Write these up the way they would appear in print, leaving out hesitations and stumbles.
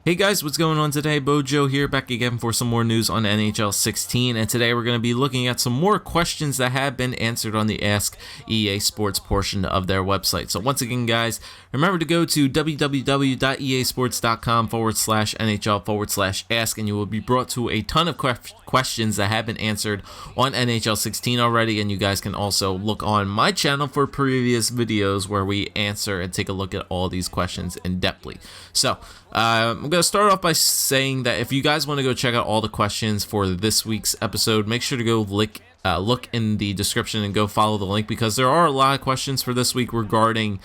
Hey guys, what's going on today? Bojo here, back again for some more news on NHL 16, and today we're going to be looking at some more questions that have been answered on the Ask EA Sports portion of their website. So once again, guys, remember to go to www.easports.com/NHL/ask, and you will be brought to a ton of questions that have been answered on NHL 16 already, and you guys can also look on my channel for previous videos where we answer and take a look at all these questions in depthly. So, I'm going to start off by saying that if you guys want to go check out all the questions for this week's episode, make sure to go look in the description and go follow the link, because there are a lot of questions for this week regarding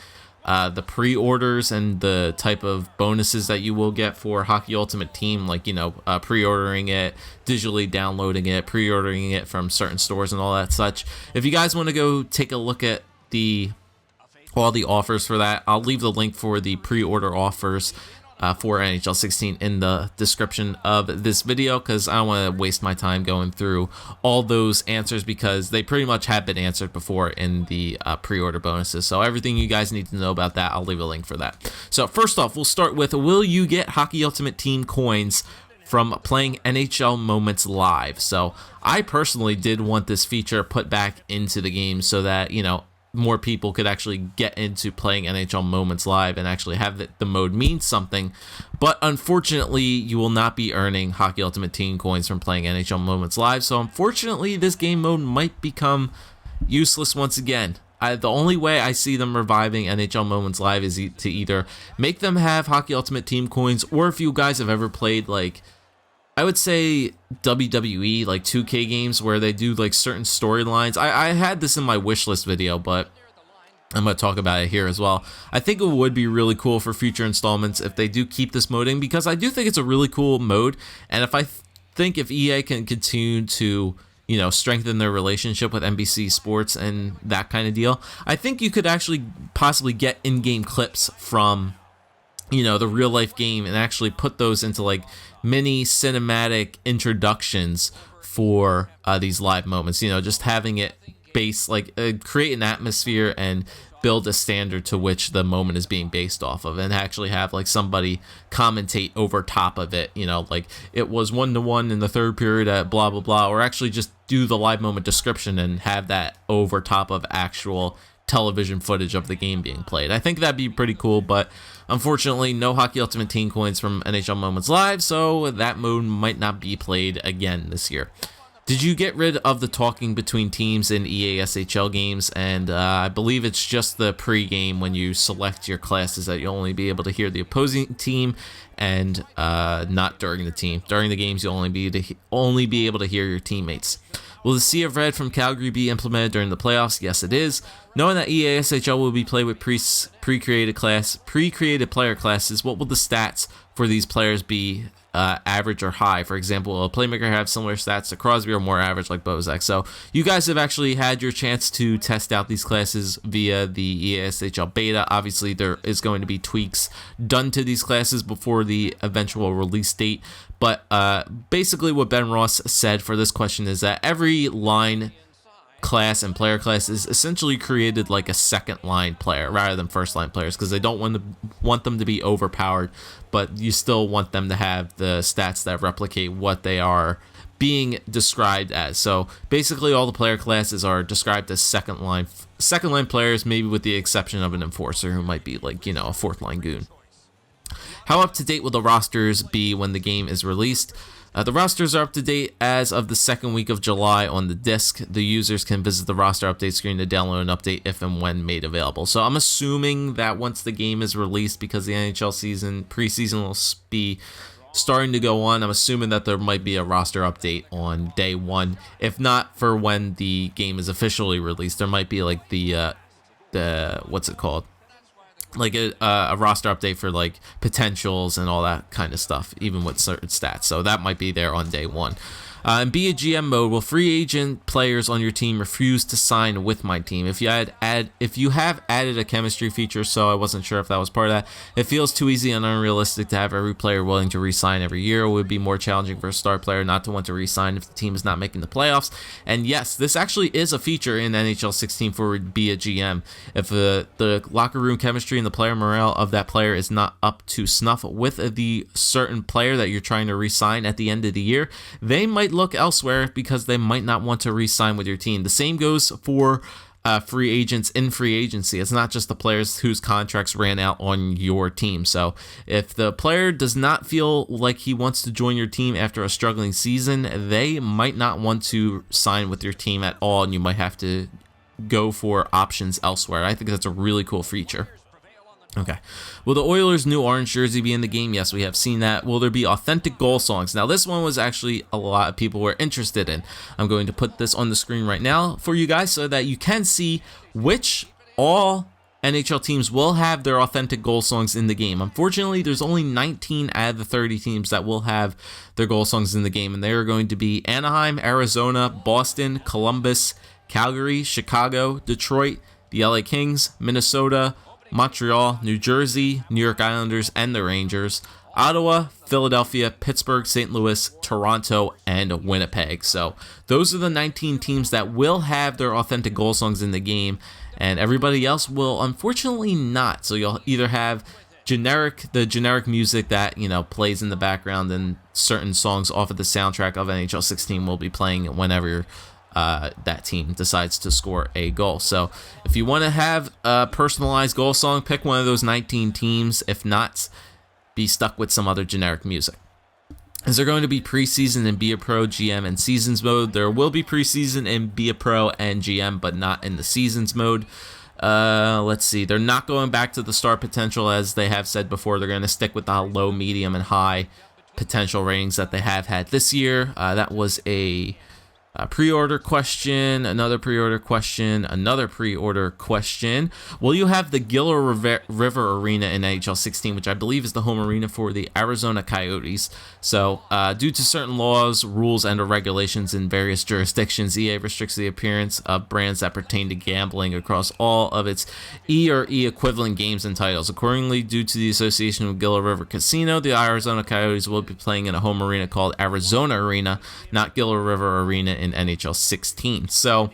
the pre-orders and the type of bonuses that you will get for Hockey Ultimate Team, like, pre-ordering it, digitally downloading it, pre-ordering it from certain stores and all that such. If you guys want to go take a look at all the offers for that, I'll leave the link for the pre-order offers for NHL 16 in the description of this video, because I don't want to waste my time going through all those answers, because they pretty much have been answered before in the pre-order bonuses. So everything you guys need to know about that, I'll leave a link for that. So first off, we'll start with, will you get Hockey Ultimate Team coins from playing NHL Moments Live? So I personally did want this feature put back into the game so that, more people could actually get into playing NHL Moments Live and actually have the mode mean something. But unfortunately, you will not be earning Hockey Ultimate Team coins from playing NHL Moments Live. So unfortunately, this game mode might become useless once again. The only way I see them reviving NHL Moments Live is to either make them have Hockey Ultimate Team coins, or if you guys have ever played, like, I would say WWE, like 2K games, where they do like certain storylines. I had this in my wish list video, but I'm going to talk about it here as well. I think it would be really cool for future installments if they do keep this mode in, because I do think it's a really cool mode. And if think if EA can continue to, strengthen their relationship with NBC Sports and that kind of deal, I think you could actually possibly get in-game clips from, the real life game and actually put those into like mini cinematic introductions for these live moments. Just having it create an atmosphere and build a standard to which the moment is being based off of, and actually have like somebody commentate over top of it, like it was 1-1 in the third period at blah blah blah, or actually just do the live moment description and have that over top of actual television footage of the game being played. I think that'd be pretty cool, but unfortunately no Hockey Ultimate Team coins from NHL Moments Live, so that mode might not be played again this year. Did you get rid of the talking between teams in EASHL games? And I believe it's just the pre-game when you select your classes that you'll only be able to hear the opposing team, and not during the team. During the games, you'll only be able to hear your teammates. Will the Sea of Red from Calgary be implemented during the playoffs? Yes, it is. Knowing that EASHL will be played with pre-created player classes, what will the stats for these players be? Average or high? For example, will a playmaker have similar stats to Crosby, or more average like Bozak? So you guys have actually had your chance to test out these classes via the EASHL beta. Obviously, there is going to be tweaks done to these classes before the eventual release date. But basically what Ben Ross said for this question is that every line class and player class is essentially created like a second line player rather than first line players, because they don't want them to be overpowered, but you still want them to have the stats that replicate what they are being described as. So basically all the player classes are described as second line players, maybe with the exception of an enforcer who might be like, a fourth line goon. How up to date will the rosters be when the game is released? The rosters are up to date as of the second week of July on the disc. The users can visit the roster update screen to download an update if and when made available. So I'm assuming that once the game is released, because the NHL preseason will be starting to go on, I'm assuming that there might be a roster update on day one. If not for when the game is officially released, there might be like the what's it called? Like a roster update for like potentials and all that kind of stuff, even with certain stats. So that might be there on day one. In be a GM mode, will free agent players on your team refuse to sign with my team? If you have added a chemistry feature, so I wasn't sure if that was part of that. It feels too easy and unrealistic to have every player willing to re-sign every year. It would be more challenging for a star player not to want to re-sign if the team is not making the playoffs. And yes, this actually is a feature in NHL 16 for be a GM. If the locker room chemistry and the player morale of that player is not up to snuff with the certain player that you're trying to re-sign at the end of the year, they might look elsewhere because they might not want to re-sign with your team. The same goes for free agents in free agency. It's not just the players whose contracts ran out on your team. So if the player does not feel like he wants to join your team after a struggling season, they might not want to sign with your team at all, and you might have to go for options elsewhere. I think that's a really cool feature. Okay. Will the Oilers' new orange jersey be in the game? Yes, we have seen that. Will there be authentic goal songs? Now, this one was actually a lot of people were interested in. I'm going to put this on the screen right now for you guys so that you can see which all NHL teams will have their authentic goal songs in the game. Unfortunately, there's only 19 out of the 30 teams that will have their goal songs in the game, and they are going to be Anaheim, Arizona, Boston, Columbus, Calgary, Chicago, Detroit, the LA Kings, Minnesota, Montreal, New Jersey, New York Islanders, and the Rangers, Ottawa, Philadelphia, Pittsburgh, St. Louis, Toronto, and Winnipeg. So those are the 19 teams that will have their authentic goal songs in the game, and everybody else will unfortunately not. So you'll either have the generic music that, you know, plays in the background, and certain songs off of the soundtrack of NHL 16 will be playing whenever that team decides to score a goal. So if you want to have a personalized goal song, pick one of those 19 teams. If not, be stuck with some other generic music. Is there going to be preseason in Be a Pro, GM, and Seasons mode? There will be preseason in Be a Pro and GM, but not in the Seasons mode. Let's see. They're not going back to the star potential, as they have said before. They're going to stick with the low, medium, and high potential ratings that they have had this year. That was a pre-order question, another pre-order question, another pre-order question. Will you have the Gila River Arena in NHL 16, which I believe is the home arena for the Arizona Coyotes? So, due to certain laws, rules, and regulations in various jurisdictions, EA restricts the appearance of brands that pertain to gambling across all of its E or E equivalent games and titles. Accordingly, due to the association with Gila River Casino, the Arizona Coyotes will be playing in a home arena called Arizona Arena, not Gila River Arena in NHL 16. So,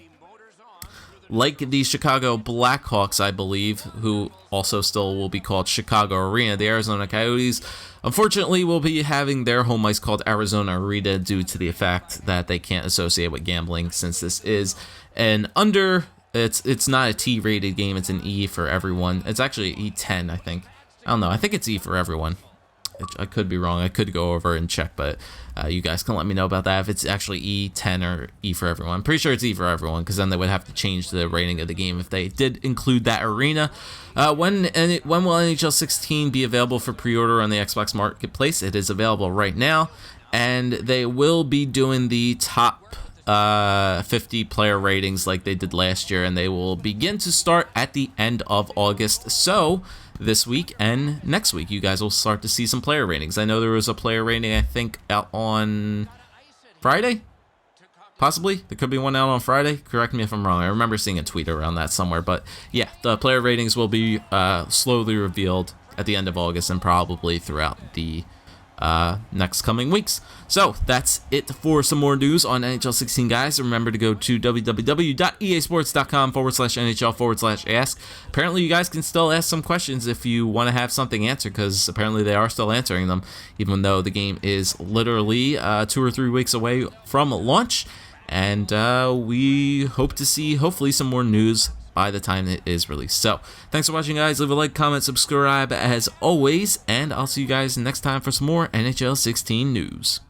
like the Chicago Blackhawks, I believe, who also still will be called Chicago Arena, the Arizona Coyotes, unfortunately, will be having their home ice called Arizona Arena due to the fact that they can't associate with gambling, since this is an it's not a T-rated game, it's an E for everyone. It's actually E10, I think. I don't know, I think it's E for everyone. I could be wrong. I could go over and check, but you guys can let me know about that if it's actually E10 or E for everyone. I'm pretty sure it's E for everyone, because then they would have to change the rating of the game if they did include that arena. When will NHL 16 be available for pre-order on the Xbox Marketplace? It is available right now, and they will be doing the top 50 player ratings like they did last year, and they will begin to start at the end of August. So this week and next week, you guys will start to see some player ratings. I know there was a player rating, I think, out on Friday? Possibly. There could be one out on Friday. Correct me if I'm wrong. I remember seeing a tweet around that somewhere. But yeah, the player ratings will be slowly revealed at the end of August and probably throughout the next coming weeks. So that's it for some more news on NHL 16, guys. Remember to go to www.easports.com/NHL/ask. Apparently you guys can still ask some questions if you want to have something answered, because apparently they are still answering them, even though the game is literally 2 or 3 weeks away from launch. And we hope to see hopefully some more news by the time it is released. So thanks for watching, guys. Leave a like, comment, subscribe as always, and I'll see you guys next time for some more NHL 16 news.